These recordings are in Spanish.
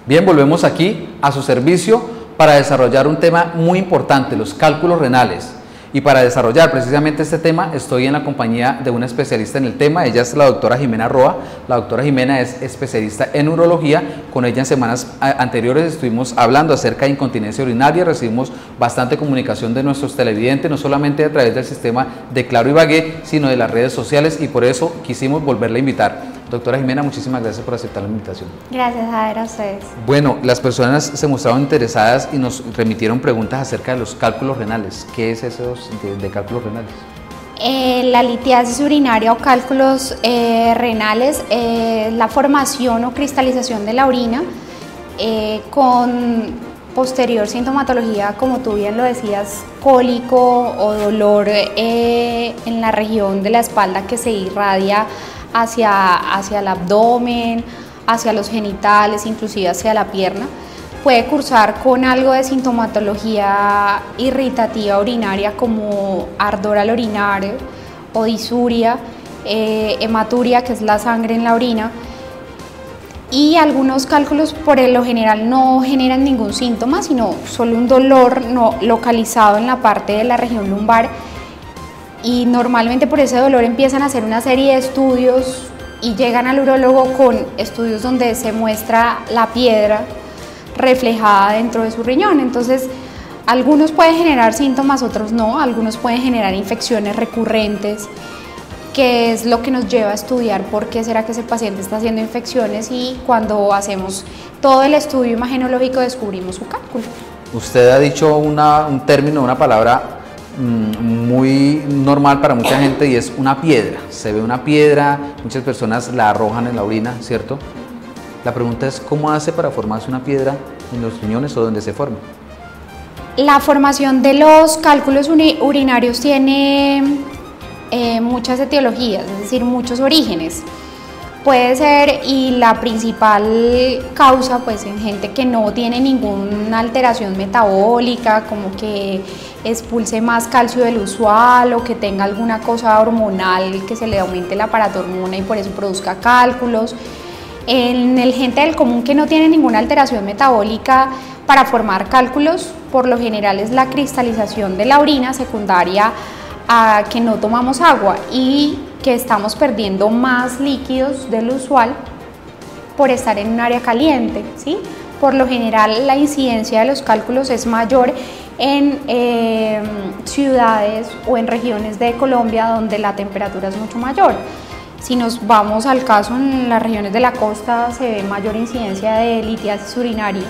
Bien, volvemos aquí a su servicio para desarrollar un tema muy importante, los cálculos renales. Y para desarrollar precisamente este tema estoy en la compañía de una especialista en el tema. Ella es la doctora Jimena Roa. La doctora Jimena es especialista en urología. Con ella en semanas anteriores estuvimos hablando acerca de incontinencia urinaria. Recibimos bastante comunicación de nuestros televidentes, no solamente a través del sistema de Claro Ibagué, sino de las redes sociales, y por eso quisimos volverla a invitar. Doctora Jimena, muchísimas gracias por aceptar la invitación. Gracias, Javier, a ustedes. Bueno, las personas se mostraron interesadas y nos remitieron preguntas acerca de los cálculos renales. ¿Qué es eso de cálculos renales? La litiasis urinaria o cálculos renales es la formación o cristalización de la orina con posterior sintomatología, como tú bien lo decías, cólico o dolor en la región de la espalda que se irradia hacia el abdomen, hacia los genitales, inclusive hacia la pierna. Puede cursar con algo de sintomatología irritativa urinaria como ardor al orinar o disuria, hematuria, que es la sangre en la orina, y algunos cálculos por lo general no generan ningún síntoma, sino solo un dolor no localizado en la parte de la región lumbar. Y normalmente por ese dolor empiezan a hacer una serie de estudios y llegan al urólogo con estudios donde se muestra la piedra reflejada dentro de su riñón. Entonces, algunos pueden generar síntomas, otros no. Algunos pueden generar infecciones recurrentes, que es lo que nos lleva a estudiar por qué será que ese paciente está haciendo infecciones, y cuando hacemos todo el estudio imagenológico descubrimos su cálculo. Usted ha dicho un término, una palabra muy normal para mucha gente, y es una piedra. Se ve una piedra, muchas personas la arrojan en la orina, ¿cierto? La pregunta es, ¿cómo hace para formarse una piedra en los riñones o donde se forma? La formación de los cálculos urinarios tiene muchas etiologías, es decir, muchos orígenes. Puede ser, y la principal causa, pues en gente que no tiene ninguna alteración metabólica, como que expulse más calcio del usual o que tenga alguna cosa hormonal que se le aumente el aparato hormona y por eso produzca cálculos. En el gente del común que no tiene ninguna alteración metabólica, para formar cálculos, por lo general es la cristalización de la orina secundaria a que no tomamos agua y que estamos perdiendo más líquidos del usual por estar en un área caliente, ¿sí? Por lo general la incidencia de los cálculos es mayor en ciudades o en regiones de Colombia donde la temperatura es mucho mayor. Si nos vamos al caso en las regiones de la costa, se ve mayor incidencia de litiasis urinaria,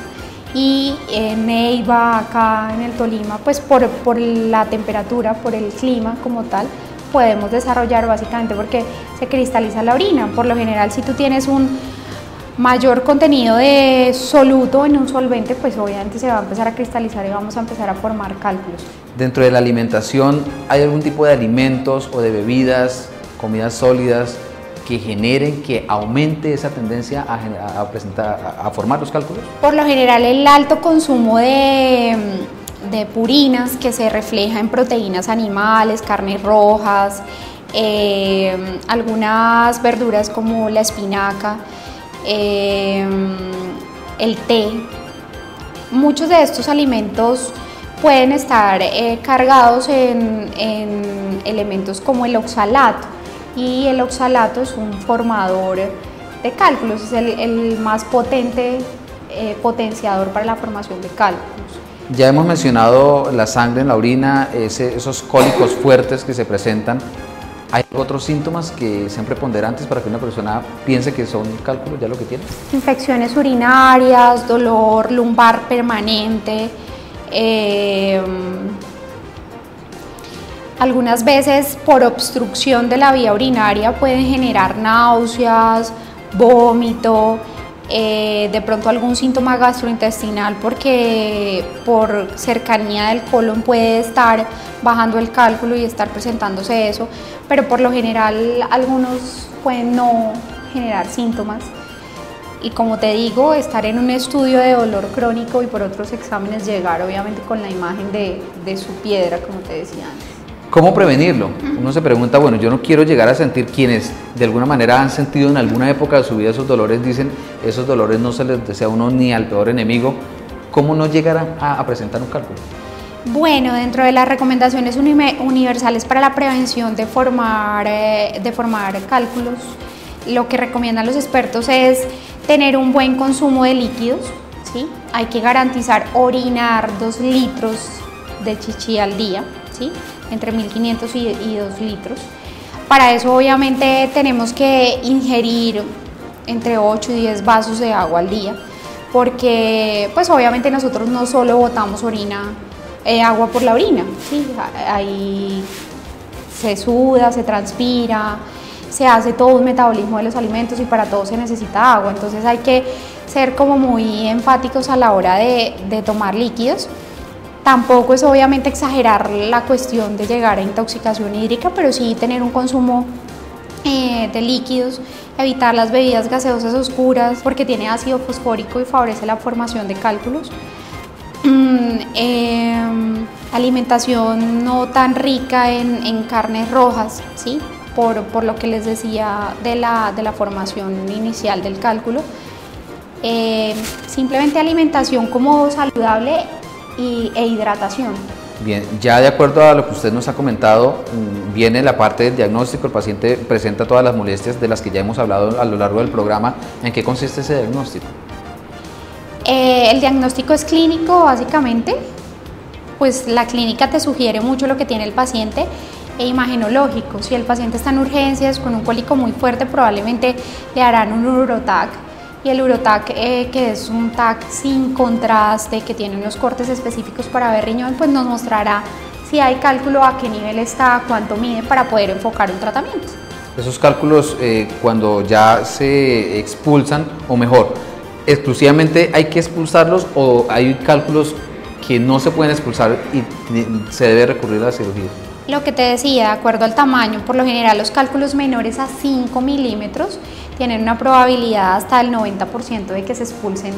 y en Neiva, acá en el Tolima, pues por la temperatura, por el clima como tal, podemos desarrollar, básicamente porque se cristaliza la orina. Por lo general, si tú tienes un mayor contenido de soluto en un solvente, pues obviamente se va a empezar a cristalizar y vamos a empezar a formar cálculos. Dentro de la alimentación, ¿hay algún tipo de alimentos o de bebidas, comidas sólidas, que generen, que aumente esa tendencia a formar los cálculos? Por lo general, el alto consumo de purinas, que se refleja en proteínas animales, carnes rojas, algunas verduras como la espinaca, el té. Muchos de estos alimentos pueden estar cargados en elementos como el oxalato, y el oxalato es un formador de cálculos, es el más potente potenciador para la formación de cálculos. Ya hemos mencionado la sangre en la orina, esos cólicos fuertes que se presentan. ¿Hay otros síntomas que sean preponderantes para que una persona piense que son cálculos ya lo que tiene? Infecciones urinarias, dolor lumbar permanente, algunas veces por obstrucción de la vía urinaria pueden generar náuseas, vómito, de pronto algún síntoma gastrointestinal, porque por cercanía del colon puede estar bajando el cálculo y estar presentándose eso, pero por lo general algunos pueden no generar síntomas. Y como te digo, estar en un estudio de dolor crónico y por otros exámenes llegar obviamente con la imagen de su piedra, como te decía antes. ¿Cómo prevenirlo? Uno se pregunta, bueno, yo no quiero llegar a sentir, quienes de alguna manera han sentido en alguna época de su vida esos dolores, dicen, esos dolores no se les desea a uno ni al peor enemigo. ¿Cómo no llegar a presentar un cálculo? Bueno, dentro de las recomendaciones universales para la prevención de formar cálculos, lo que recomiendan los expertos es tener un buen consumo de líquidos, ¿sí? Hay que garantizar orinar 2 litros de chichi al día, ¿sí? Entre 1500 y 2 litros. Para eso obviamente tenemos que ingerir entre 8 y 10 vasos de agua al día, porque pues obviamente nosotros no solo botamos agua por la orina, ¿sí? Ahí se suda, se transpira, se hace todo un metabolismo de los alimentos y para todo se necesita agua, entonces hay que ser como muy enfáticos a la hora de tomar líquidos. Tampoco es obviamente exagerar la cuestión de llegar a intoxicación hídrica, pero sí tener un consumo de líquidos, evitar las bebidas gaseosas oscuras porque tiene ácido fosfórico y favorece la formación de cálculos. Alimentación no tan rica en carnes rojas, ¿sí? Por lo que les decía de la formación inicial del cálculo. Simplemente alimentación como saludable e hidratación. Bien, ya de acuerdo a lo que usted nos ha comentado, viene la parte del diagnóstico. El paciente presenta todas las molestias de las que ya hemos hablado a lo largo del programa. ¿En qué consiste ese diagnóstico? El diagnóstico es clínico, básicamente. Pues la clínica te sugiere mucho lo que tiene el paciente, e imagenológico. Si el paciente está en urgencias con un cólico muy fuerte, probablemente le harán un urotac. Y el urotac, que es un TAC sin contraste, que tiene unos cortes específicos para ver riñón, pues nos mostrará si hay cálculo, a qué nivel está, cuánto mide, para poder enfocar un tratamiento. Esos cálculos, cuando ya se expulsan, o mejor, exclusivamente hay que expulsarlos, o hay cálculos que no se pueden expulsar y se debe recurrir a la cirugía. Lo que te decía, de acuerdo al tamaño, por lo general los cálculos menores a 5 milímetros tienen una probabilidad hasta del 90% de que se expulsen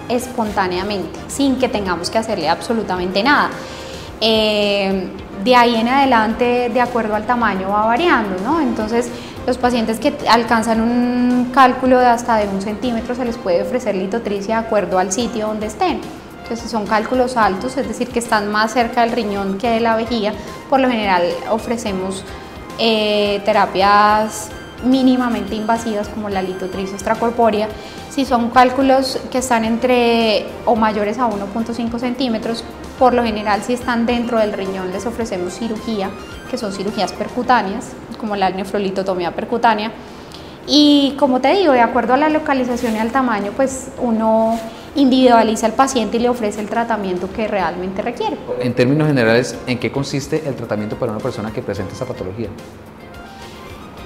espontáneamente, sin que tengamos que hacerle absolutamente nada. De ahí en adelante, de acuerdo al tamaño, va variando, ¿no? Entonces, los pacientes que alcanzan un cálculo de hasta de 1 centímetro se les puede ofrecer litotricia de acuerdo al sitio donde estén. Entonces, si son cálculos altos, es decir, que están más cerca del riñón que de la vejiga, por lo general ofrecemos terapias mínimamente invasivas como la litotricia extracorpórea. Si son cálculos que están entre o mayores a 1.5 centímetros, por lo general si están dentro del riñón les ofrecemos cirugía, que son cirugías percutáneas, como la nefrolitotomía percutánea. Y como te digo, de acuerdo a la localización y al tamaño, pues uno individualiza al paciente y le ofrece el tratamiento que realmente requiere. En términos generales, ¿en qué consiste el tratamiento para una persona que presenta esa patología?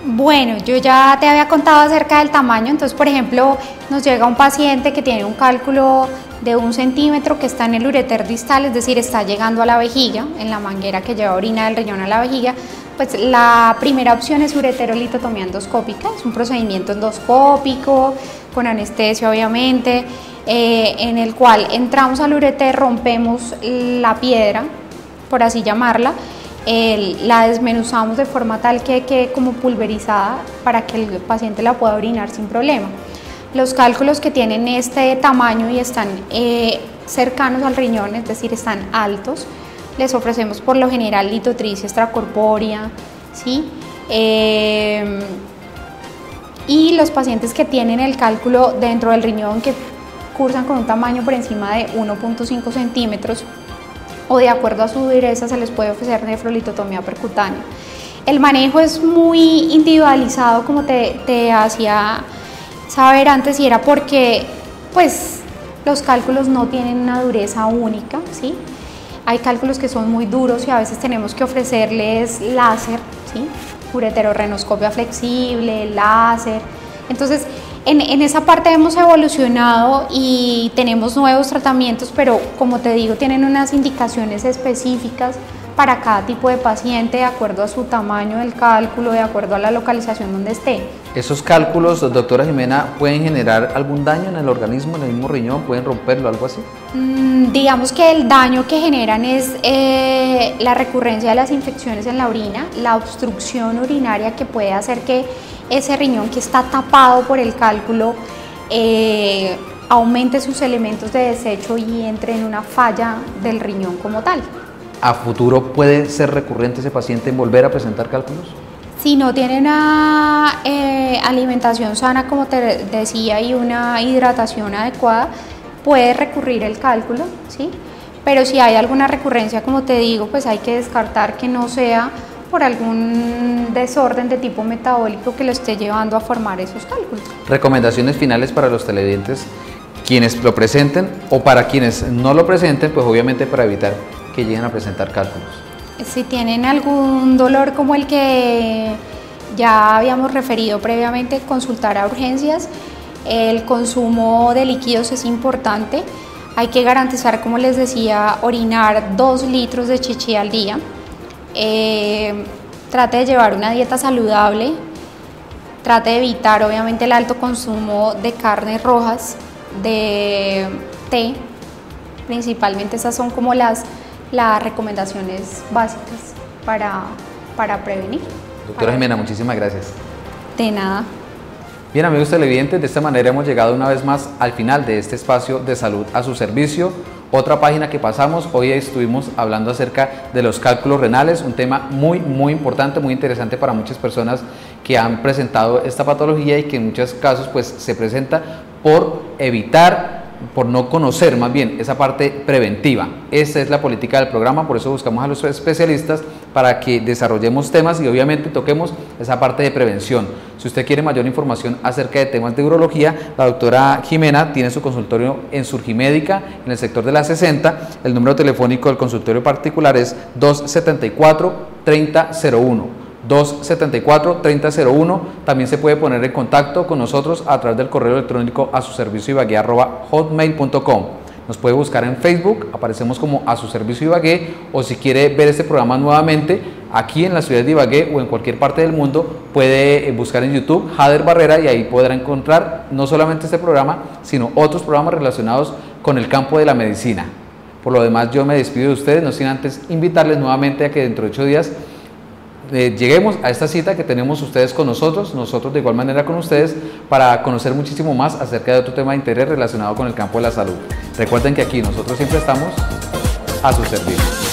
Bueno, yo ya te había contado acerca del tamaño. Entonces, por ejemplo, nos llega un paciente que tiene un cálculo de 1 centímetro que está en el ureter distal, es decir, está llegando a la vejiga, en la manguera que lleva orina del riñón a la vejiga. Pues la primera opción es ureterolitotomía endoscópica, es un procedimiento endoscópico, con anestesia obviamente, en el cual entramos al ureter, rompemos la piedra, por así llamarla, la desmenuzamos de forma tal que quede como pulverizada para que el paciente la pueda orinar sin problema. Los cálculos que tienen este tamaño y están cercanos al riñón, es decir, están altos, les ofrecemos por lo general litotricia extracorpórea, ¿sí? Y los pacientes que tienen el cálculo dentro del riñón, que cursan con un tamaño por encima de 1.5 centímetros, o de acuerdo a su dureza, se les puede ofrecer nefrolitotomía percutánea. El manejo es muy individualizado, como te hacía saber antes, y era porque pues los cálculos no tienen una dureza única, ¿sí? Hay cálculos que son muy duros y a veces tenemos que ofrecerles láser, ¿sí? Ureterorrenoscopia flexible, láser. Entonces, en esa parte hemos evolucionado y tenemos nuevos tratamientos, pero como te digo, tienen unas indicaciones específicas para cada tipo de paciente, de acuerdo a su tamaño del cálculo, de acuerdo a la localización donde esté. ¿Esos cálculos, doctora Jimena, pueden generar algún daño en el organismo, en el mismo riñón? ¿Pueden romperlo, algo así? Digamos que el daño que generan es la recurrencia de las infecciones en la orina, la obstrucción urinaria que puede hacer que ese riñón que está tapado por el cálculo aumente sus elementos de desecho y entre en una falla del riñón como tal. ¿A futuro puede ser recurrente ese paciente en volver a presentar cálculos? Si no tiene una alimentación sana, como te decía, y una hidratación adecuada, puede recurrir el cálculo, ¿sí? Pero si hay alguna recurrencia, como te digo, pues hay que descartar que no sea por algún desorden de tipo metabólico que lo esté llevando a formar esos cálculos. Recomendaciones finales para los televidentes, quienes lo presenten o para quienes no lo presenten, pues obviamente para evitar que lleguen a presentar cálculos. Si tienen algún dolor como el que ya habíamos referido previamente, consultar a urgencias. El consumo de líquidos es importante. Hay que garantizar, como les decía, orinar 2 litros de chichi al día. Trate de llevar una dieta saludable. Trate de evitar, obviamente, el alto consumo de carnes rojas, de té. Principalmente esas son como las recomendaciones básicas para prevenir. Doctora Jimena, muchísimas gracias. De nada. Bien, amigos televidentes, de esta manera hemos llegado una vez más al final de este espacio de salud a su servicio. Otra página que pasamos, hoy estuvimos hablando acerca de los cálculos renales, un tema muy importante, muy interesante para muchas personas que han presentado esta patología y que en muchos casos pues se presenta por no conocer más bien esa parte preventiva. Esta es la política del programa, por eso buscamos a los especialistas para que desarrollemos temas y obviamente toquemos esa parte de prevención. Si usted quiere mayor información acerca de temas de urología, la doctora Jimena tiene su consultorio en Surgimédica, en el sector de la 60. El número telefónico del consultorio particular es 274-3001. 274-3001. También se puede poner en contacto con nosotros a través del correo electrónico asuservicioibagué@hotmail.com. Nos puede buscar en Facebook, aparecemos como A Su Servicio Ibagué, o si quiere ver este programa nuevamente aquí en la ciudad de Ibagué o en cualquier parte del mundo, puede buscar en YouTube Jader Barrera y ahí podrá encontrar no solamente este programa, sino otros programas relacionados con el campo de la medicina. Por lo demás, yo me despido de ustedes, no sin antes invitarles nuevamente a que dentro de 8 días lleguemos a esta cita que tenemos ustedes con nosotros de igual manera con ustedes, para conocer muchísimo más acerca de otro tema de interés relacionado con el campo de la salud. Recuerden que aquí nosotros siempre estamos a su servicio.